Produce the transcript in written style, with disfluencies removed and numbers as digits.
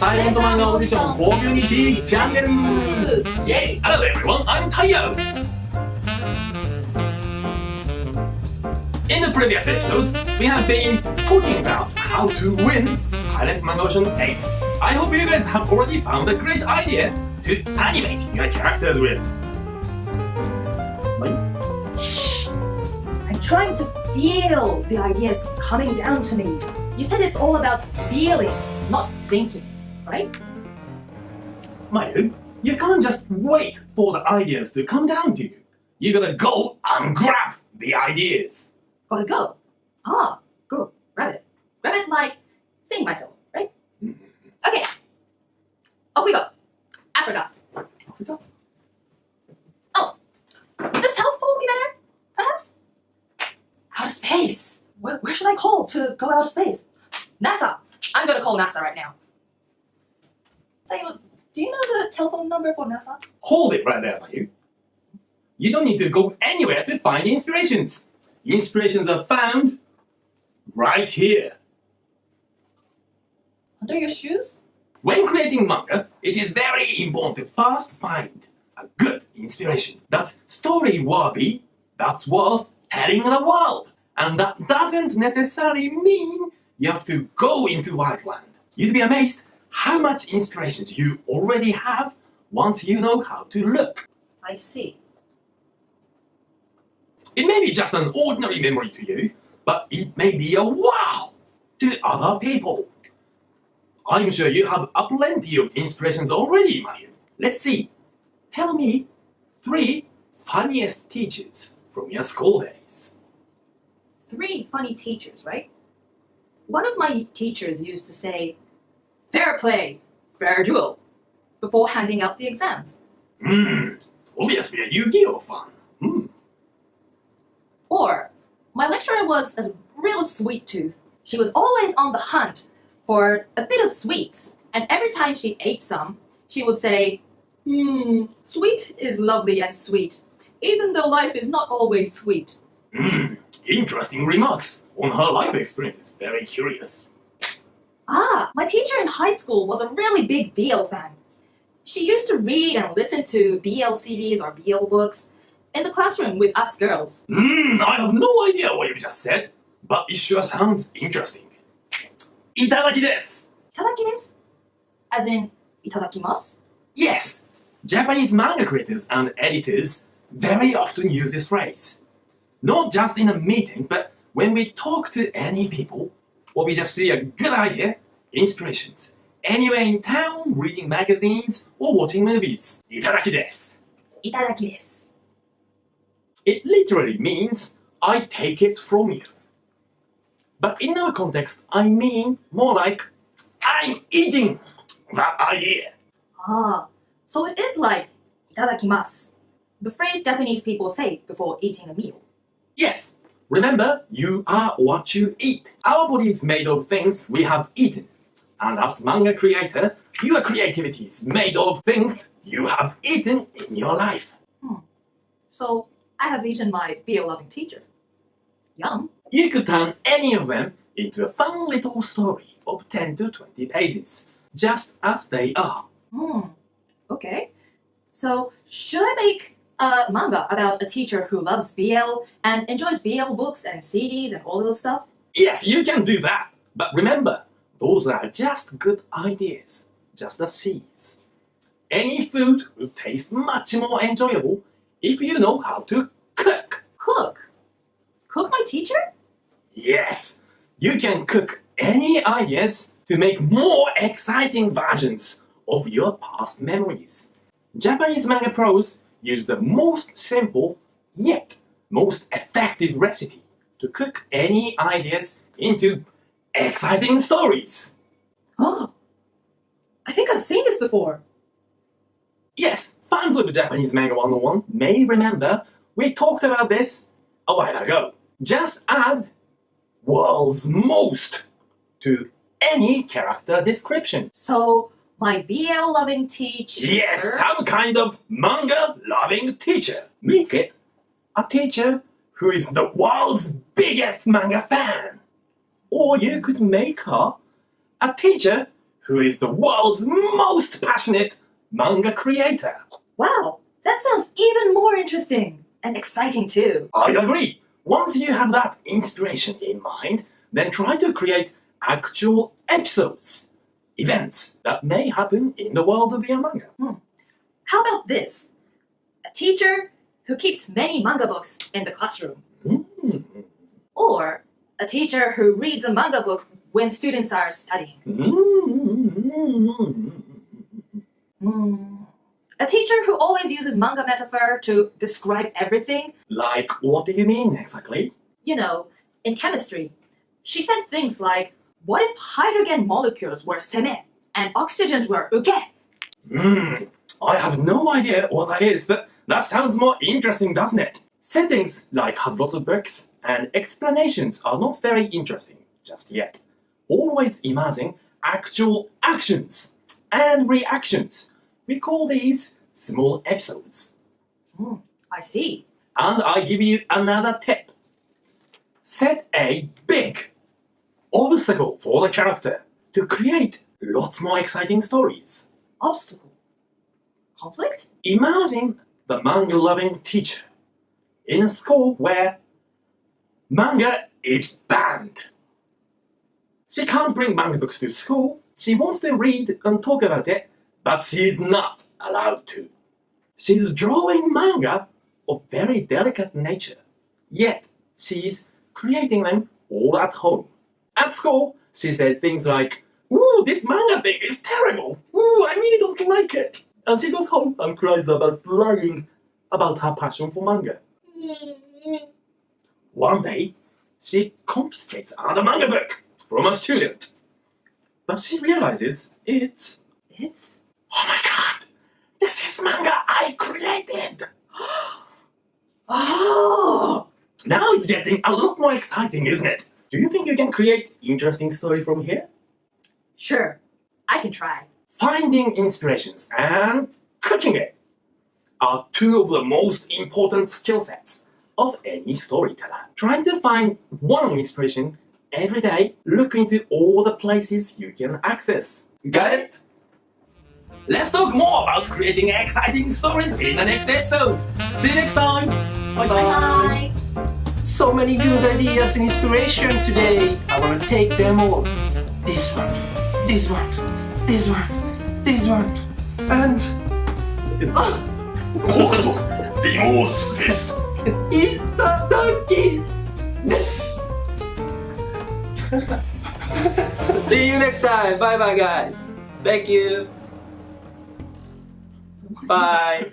Silent Manga Audition Community Channel! Yay! Hello everyone, I'm Taiyo! In the previous episodes, we have been talking about how to win Silent Manga Audition 8. I hope you guys have already found a great idea to animate your characters with. Shh! I'm trying to feel the ideas coming down to me. You said it's all about feeling, not thinking, right? Mayu, you can't just wait for the ideas to come down to you. You gotta go and grab the ideas. Gotta go. Ah, go, grab it. Grab it like sing myself, right? Okay. Off we go. Africa. Africa? Oh, would the South Pole be better, perhaps? Outer space. Where should I call to go outer space? NASA. I'm gonna call NASA right now. Taiyo, do you know the telephone number for NASA? Hold it right there, Mayu. You don't need to go anywhere to find inspirations. Inspirations are found right here. Under your shoes? When creating manga, it is very important to first find a good inspiration that's story-worthy, that's worth telling the world. And that doesn't necessarily mean you have to go into White Land. You'd be amazed how much inspirations you already have once you know how to look. I see. It may be just an ordinary memory to you, but it may be a wow to other people. I'm sure you have a plenty of inspirations already, Mayu. Let's see. Tell me 3 funniest teachers from your school days. 3 funny teachers, right? One of my teachers used to say, "Fair play, fair duel," before handing out the exams. Obviously a Yu-Gi-Oh fan. Or, my lecturer was a real sweet tooth. She was always on the hunt for a bit of sweets, and every time she ate some, she would say, sweet is lovely and sweet, even though life is not always sweet. Interesting remarks on her life experiences. Very curious. Ah, my teacher in high school was a really big BL fan. She used to read and listen to BL CDs or BL books in the classroom with us girls. I have no idea what you just said, but it sure sounds interesting. ITADAKI-DESU! Itadaki-desu? As in, itadakimasu? Yes! Japanese manga creators and editors very often use this phrase. Not just in a meeting, but when we talk to any people, or we just see a good idea, inspirations, anywhere in town, reading magazines, or watching movies. Itadaki-desu. Itadaki-desu. It literally means, I take it from you. But in our context, I mean more like, I'm eating that idea. Ah, so it is like, itadakimasu, the phrase Japanese people say before eating a meal. Yes, remember, you are what you eat. Our body is made of things we have eaten. And as manga creator, your creativity is made of things you have eaten in your life. So, I have eaten my beer-loving teacher. Yum. You could turn any of them into a fun little story of 10 to 20 pages, just as they are. Okay. So, should I make a manga about a teacher who loves BL and enjoys BL books and CDs and all those stuff? Yes, you can do that. But remember, those are just good ideas, just the seeds. Any food will taste much more enjoyable if you know how to cook. Cook? Cook my teacher? Yes, you can cook any ideas to make more exciting versions of your past memories. Japanese manga pros use the most simple yet most effective recipe to cook any ideas into exciting stories. Oh, I think I've seen this before. Yes, fans of Japanese Manga 101 may remember we talked about this a while ago. Just add world's most to any character description. So, my BL-loving teacher... Yes, some kind of manga-loving teacher. Make it a teacher who is the world's biggest manga fan. Or you could make her a teacher who is the world's most passionate manga creator. Wow, that sounds even more interesting and exciting too. I agree. Once you have that inspiration in mind, then try to create actual episodes, events that may happen in the world of your manga. How about this? A teacher who keeps many manga books in the classroom. Or a teacher who reads a manga book when students are studying. A teacher who always uses manga metaphor to describe everything. Like, what do you mean exactly? You know, in chemistry, she said things like, what if hydrogen molecules were seme and oxygens were uke? I have no idea what that is, but that sounds more interesting, doesn't it? Settings like has lots of books, and explanations are not very interesting just yet. Always imagine actual actions and reactions. We call these small episodes. I see. And I give you another tip. Set a big obstacle for the character to create lots more exciting stories. Obstacle. Conflict? Imagine the manga-loving teacher in a school where manga is banned. She can't bring manga books to school. She wants to read and talk about it, but she's not allowed to. She's drawing manga of very delicate nature, yet she's creating them all at home. At school, she says things like, "Ooh, this manga thing is terrible. Ooh, I really don't like it." And she goes home and cries about lying about her passion for manga. One day, she confiscates another manga book from a student. But she realizes it's... Oh my god! This is manga I created! Oh! Now it's getting a lot more exciting, isn't it? Do you think you can create interesting story from here? Sure, I can try. Finding inspirations and cooking it are two of the most important skill sets of any storyteller. Trying to find one inspiration every day, look into all the places you can access. Got it? Let's talk more about creating exciting stories in the next episode. See you next time. Bye bye. So many good ideas and inspiration today. I want to take them all. This one, this one, this one, this one, and... Remorse fist. Itadaki-Desu. See you next time. Bye bye, guys. Thank you. Bye.